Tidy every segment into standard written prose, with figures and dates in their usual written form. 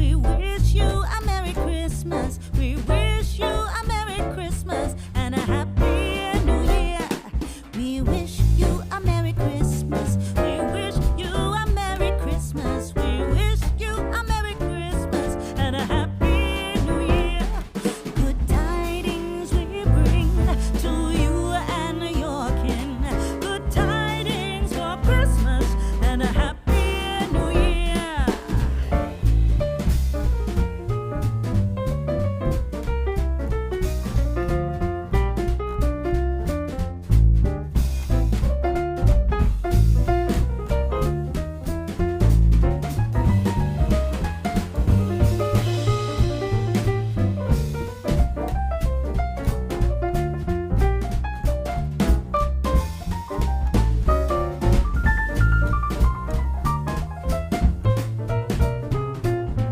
We wish you a Merry Christmas. We wish you a Merry Christmas and a Happy New Year. We wish you a Merry Christmas. We wish you a Merry Christmas. We wish you a Merry Christmas and a Happy New Year. Good tidings we bring to you and your kin. Good tidings for Christmas and a Happy New Year.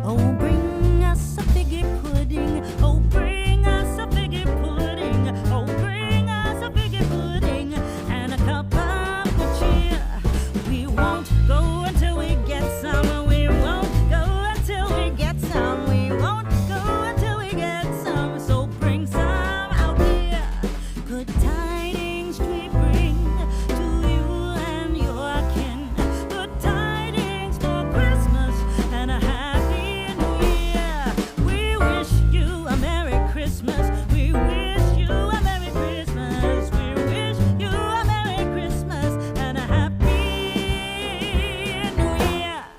Oh, bring us a figgy pudding. Oh, bring us a figgy pudding. Oh, bring us a figgy pudding and a cup of good cheer. We won't go until we get some. We won't go until we get some. We won't go until we get some. So bring some out here. Good tidings we bring to you and your kin. Good tidings for Christmas and a Happy New Year. We wish you a Merry Christmas. We wish you a Merry Christmas. We wish you a Merry Christmas and a Happy New Year.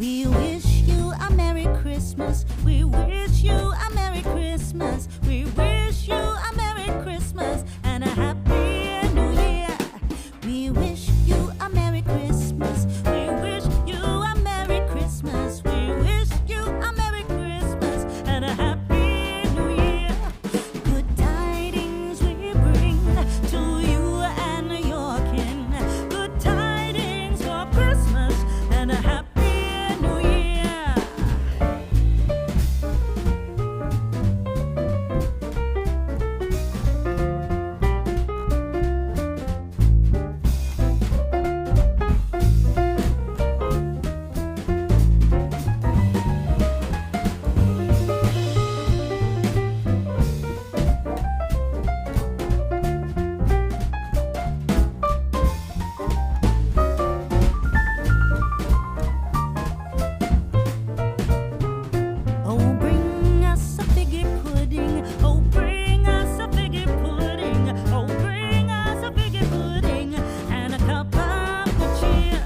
We wish you a Merry Christmas. We wish you a Merry Christmas. We wish you a Merry Christmas and a Happy New Year. We wish you a Merry Christmas. We wish you a Merry Christmas. We wish you a Merry Christmas and a Happy New Year. Good tidings we bring to you and your kin. Good tidings for Christmas and a Happy New Year. Oh, bring us a figgy pudding. Oh, bring us a figgy pudding. Oh, bring us a figgy pudding and a cup of good cheer.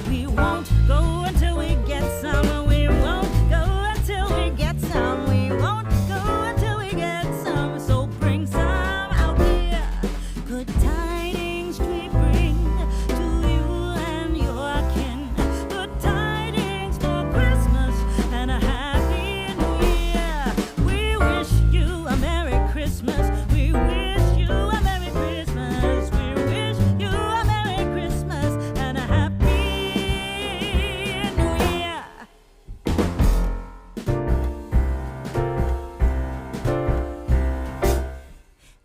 We won't go until we get some. We won't go until we get some. We won't go until we get some. So bring some out here. Good tidings we bring to you and your kin. Good tidings for Christmas and a Happy New Year. We wish you a Merry Christmas. We wish you a Merry Christmas. We wish you a Merry Christmas and a Happy New Year.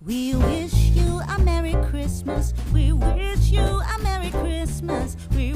We wish you a Merry Christmas. We wish you a Merry Christmas. We